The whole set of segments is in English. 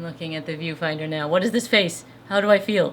I'm looking at the viewfinder now. What is this face? How do I feel?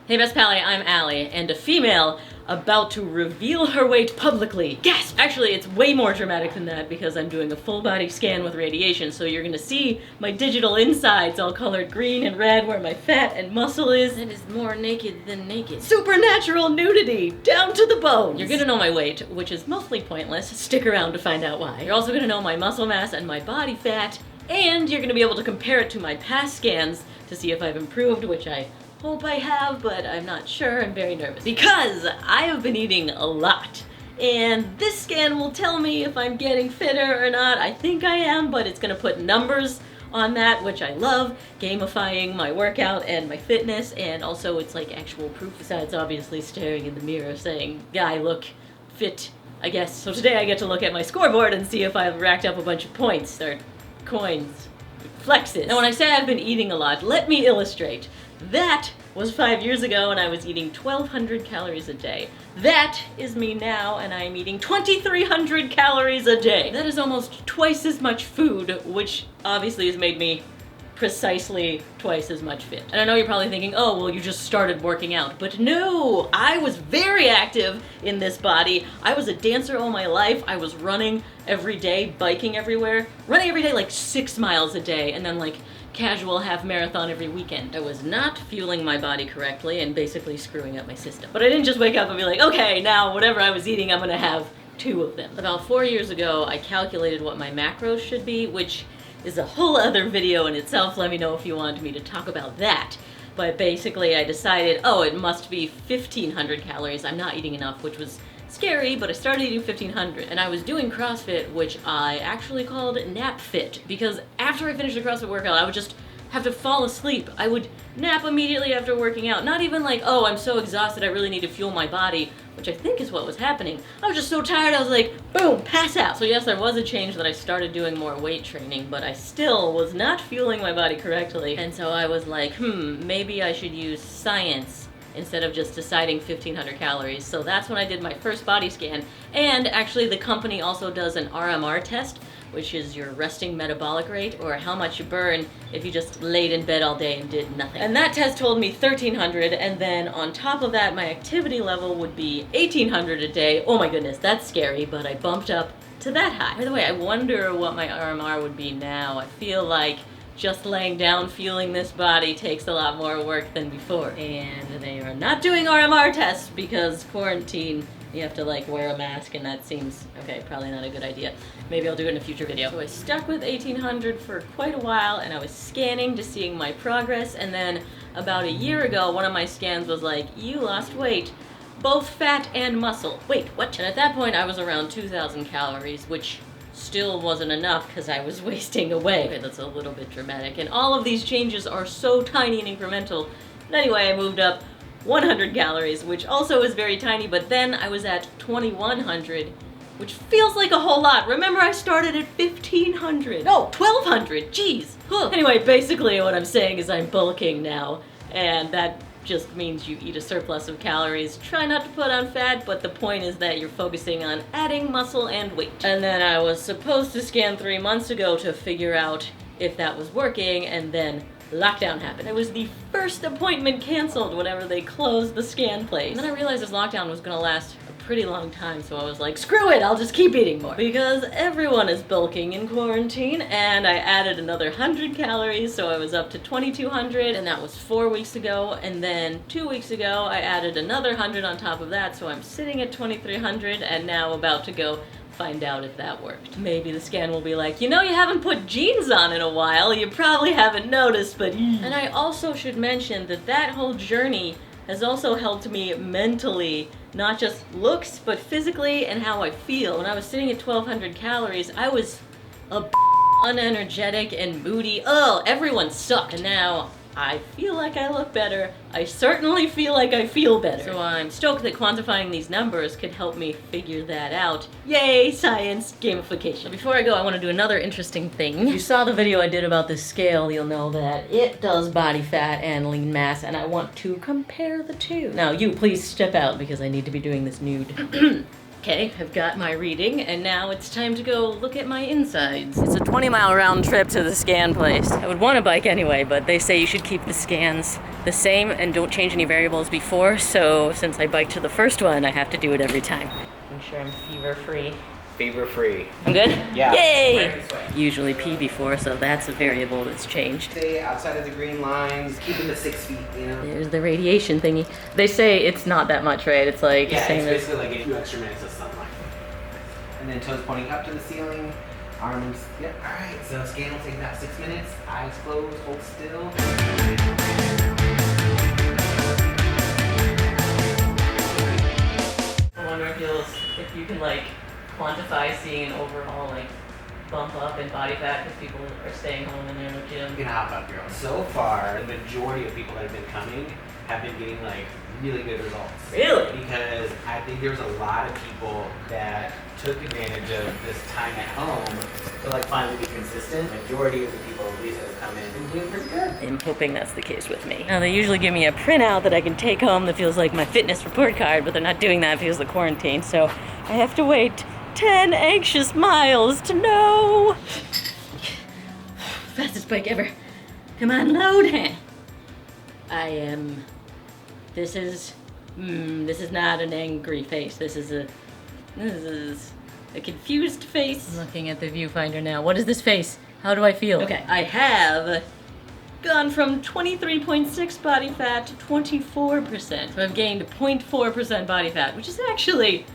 Hey Best Pally, I'm Allie, and a female about to reveal her weight publicly. Gasp! Actually, it's way more dramatic than that because I'm doing a full body scan with radiation, so you're gonna see my digital insides all colored green and red where my fat and muscle is. It is more naked than naked. Supernatural nudity, down to the bone. You're gonna know my weight, which is mostly pointless. Stick around to find out why. You're also gonna know my muscle mass and my body fat, and you're gonna be able to compare it to my past scans to see if I've improved, which I hope I have, but I'm not sure. I'm very nervous because I have been eating a lot, and this scan will tell me if I'm getting fitter or not. I think I am, but it's gonna put numbers on that, which I love, gamifying my workout and my fitness, and also it's like actual proof besides obviously staring in the mirror saying, yeah, I look fit, I guess. So today I get to look at my scoreboard and see if I've racked up a bunch of points or coins, flexes. Now when I say I've been eating a lot, let me illustrate. That was 5 years ago and I was eating 1,200 calories a day. That is me now and I'm eating 2,300 calories a day. That is almost twice as much food, which obviously has made me precisely twice as much fit. And I know you're probably thinking, oh, well, you just started working out. But no, I was very active in this body. I was a dancer all my life. I was running every day, biking everywhere. Running every day like 6 miles a day, and then like casual half marathon every weekend. I was not fueling my body correctly and basically screwing up my system. But I didn't just wake up and be like, okay, now whatever I was eating, I'm gonna have 2 of them. About 4 years ago, I calculated what my macros should be, which is a whole other video in itself. Let me know if you want me to talk about that. But basically I decided, oh, it must be 1,500 calories. I'm not eating enough, which was scary, but I started eating 1,500. And I was doing CrossFit, which I actually called nap fit, because after I finished the CrossFit workout, I would just have to fall asleep. I would nap immediately after working out. Not even like, oh, I'm so exhausted, I really need to fuel my body, which I think is what was happening. I was just so tired, I was like, boom, pass out. So yes, there was a change that I started doing more weight training, but I still was not fueling my body correctly. And so I was like, maybe I should use science instead of just deciding 1,500 calories. So that's when I did my first body scan. And actually the company also does an RMR test, which is your resting metabolic rate, or how much you burn if you just laid in bed all day and did nothing. And that test told me 1,300, and then on top of that, my activity level would be 1,800 a day. Oh my goodness, that's scary, but I bumped up to that high. By the way, I wonder what my RMR would be now. I feel like just laying down fueling this body takes a lot more work than before. And they are not doing RMR tests because quarantine, you have to like wear a mask, and that seems, okay, probably not a good idea. Maybe I'll do it in a future video. So I stuck with 1,800 for quite a while, and I was scanning to seeing my progress, and then about a year ago, one of my scans was like, you lost weight, both fat and muscle. Wait, what? And at that point, I was around 2,000 calories, which still wasn't enough because I was wasting away. Okay, that's a little bit dramatic. And all of these changes are so tiny and incremental. But anyway, I moved up 100 calories, which also is very tiny, but then I was at 2,100, which feels like a whole lot. Remember, I started at 1,500. No, 1,200, jeez. Anyway, basically what I'm saying is I'm bulking now, and that just means you eat a surplus of calories. Try not to put on fat, but the point is that you're focusing on adding muscle and weight. And then I was supposed to scan 3 months ago to figure out if that was working, and then lockdown happened. It was the first appointment canceled whenever they closed the scan place. And then I realized this lockdown was gonna last a pretty long time, so I was like, screw it, I'll just keep eating more. Because everyone is bulking in quarantine, and I added another 100 calories, so I was up to 2,200, and that was 4 weeks ago. And then 2 weeks ago, I added another 100 on top of that, so I'm sitting at 2,300, and now about to go find out if that worked. Maybe the scan will be like, you know, you haven't put jeans on in a while, you probably haven't noticed, but And I also should mention that that whole journey has also helped me mentally, not just looks, but physically and how I feel. When I was sitting at 1,200 calories, I was unenergetic and moody. Oh, everyone sucked. And now I feel like I look better. I certainly feel like I feel better. So I'm stoked that quantifying these numbers could help me figure that out. Yay, science, gamification. Before I go, I want to do another interesting thing. If you saw the video I did about this scale, you'll know that it does body fat and lean mass, and I want to compare the two. Now, you please step out because I need to be doing this nude. Okay, I've got my reading, and now it's time to go look at my insides. It's a 20-mile round trip to the scan place. I would want a bike anyway, but they say you should keep the scans the same and don't change any variables before, so since I biked to the first one, I have to do it every time. I'm sure I'm fever-free. Fever-free. I'm good? Yeah. Yay! Right this way. Usually pee before, so that's a variable that's changed. Stay outside of the green lines, keeping the 6 feet, you know? There's the radiation thingy. They say it's not that much, right? It's like Yeah, same it's as... basically like a few extra minutes of sunlight. And then toes pointing up to the ceiling, arms, yep, alright, so scan will take about 6 minutes, eyes closed, hold still. I wonder if you can like quantify seeing an overall like bump up in body fat because people are staying home in their gym. You can hop up, girl. So far, the majority of people that have been coming have been getting like really good results. Really? Because I think there's a lot of people that took advantage of this time at home to like finally be consistent. Majority of the people at least that have come in have been doing pretty good. I'm hoping that's the case with me. Now they usually give me a printout that I can take home that feels like my fitness report card, but they're not doing that because of the quarantine, so I have to wait 10 anxious miles to know. Fastest bike ever. Come on, load. This is not an angry face. This is a confused face. I'm looking at the viewfinder now. What is this face? How do I feel? Okay, I have gone from 23.6 body fat to 24%. So I've gained 0.4% body fat, which is actually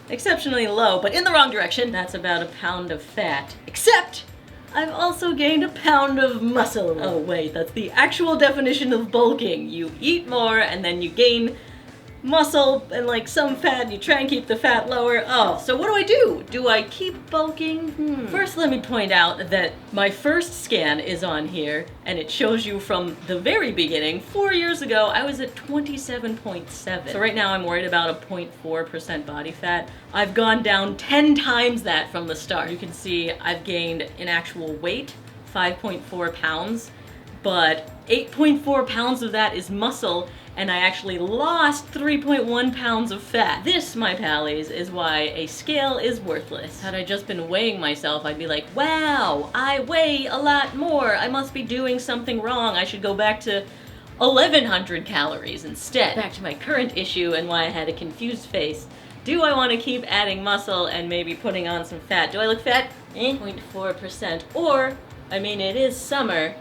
exceptionally low, but in the wrong direction. That's about a pound of fat. Except I've also gained a pound of muscle. Oh wait, that's the actual definition of bulking. You eat more and then you gain muscle and like some fat and you try and keep the fat lower. Oh, so what do? Do I keep bulking? First, let me point out that my first scan is on here and it shows you from the very beginning. 4 years ago, I was at 27.7. So right now I'm worried about a 0.4% body fat. I've gone down 10 times that from the start. You can see I've gained in actual weight 5.4 pounds, but 8.4 pounds of that is muscle, and I actually lost 3.1 pounds of fat. This, my pallies, is why a scale is worthless. Had I just been weighing myself, I'd be like, wow, I weigh a lot more. I must be doing something wrong. I should go back to 1,100 calories instead. Back to my current issue and why I had a confused face. Do I want to keep adding muscle and maybe putting on some fat? Do I look fat? 0.4%. Or, I mean, it is summer,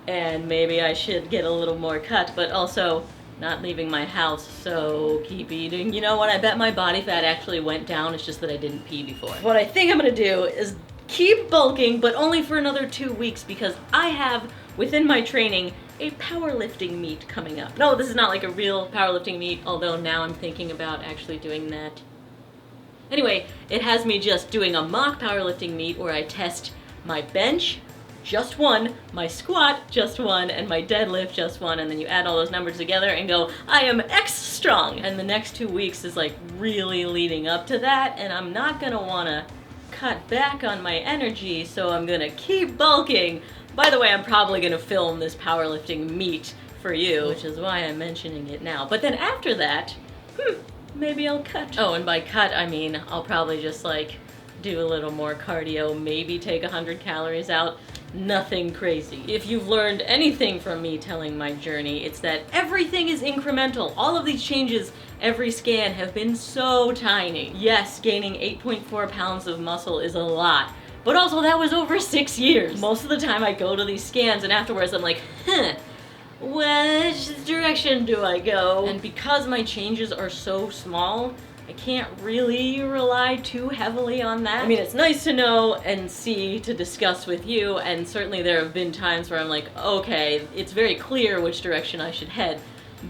and maybe I should get a little more cut, but also not leaving my house, so keep eating. You know what, I bet my body fat actually went down, it's just that I didn't pee before. What I think I'm gonna do is keep bulking, but only for another 2 weeks, because I have, within my training, a powerlifting meet coming up. No, this is not like a real powerlifting meet, although now I'm thinking about actually doing that. Anyway, it has me just doing a mock powerlifting meet where I test my bench, just one, my squat, just one, and my deadlift, just one, and then you add all those numbers together and go, I am X strong! And the next 2 weeks is like really leading up to that, and I'm not gonna wanna cut back on my energy, so I'm gonna keep bulking. By the way, I'm probably gonna film this powerlifting meet for you, which is why I'm mentioning it now. But then after that, maybe I'll cut. Oh, and by cut, I mean, I'll probably just like do a little more cardio, maybe take 100 calories out. Nothing crazy. If you've learned anything from me telling my journey, it's that everything is incremental. All of these changes every scan have been so tiny. Yes, gaining 8.4 pounds of muscle is a lot, but also that was over 6 years. Most of the time I go to these scans and afterwards I'm like, which direction do I go? And because my changes are so small, I can't really rely too heavily on that. I mean, it's nice to know and see to discuss with you, and certainly there have been times where I'm like, okay, it's very clear which direction I should head,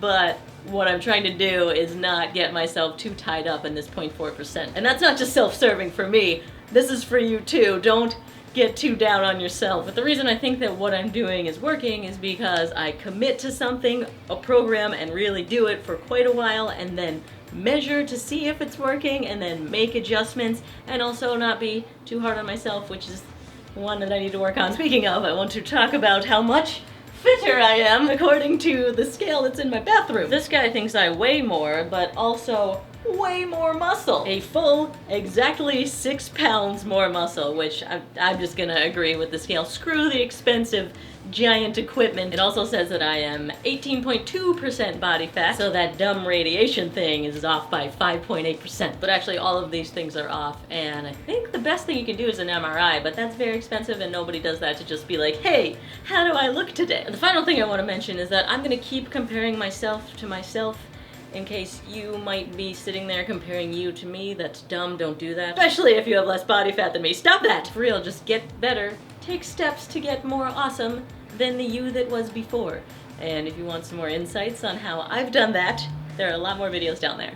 but what I'm trying to do is not get myself too tied up in this 0.4%. And that's not just self-serving for me, this is for you too. Don't get too down on yourself. But the reason I think that what I'm doing is working is because I commit to something, a program, and really do it for quite a while, and then measure to see if it's working, and then make adjustments, and also not be too hard on myself, which is one that I need to work on. Speaking of, I want to talk about how much fitter I am according to the scale that's in my bathroom. This guy thinks I weigh more, but also way more muscle. A full, exactly 6 pounds more muscle, which I'm just gonna agree with the scale. Screw the expensive giant equipment. It also says that I am 18.2% body fat, so that dumb radiation thing is off by 5.8%. But actually all of these things are off, and I think the best thing you can do is an MRI, but that's very expensive and nobody does that to just be like, hey, how do I look today? And the final thing I want to mention is that I'm gonna keep comparing myself to myself in case you might be sitting there comparing you to me. That's dumb, don't do that. Especially if you have less body fat than me. Stop that! For real, just get better. Take steps to get more awesome than the you that was before. And if you want some more insights on how I've done that, there are a lot more videos down there.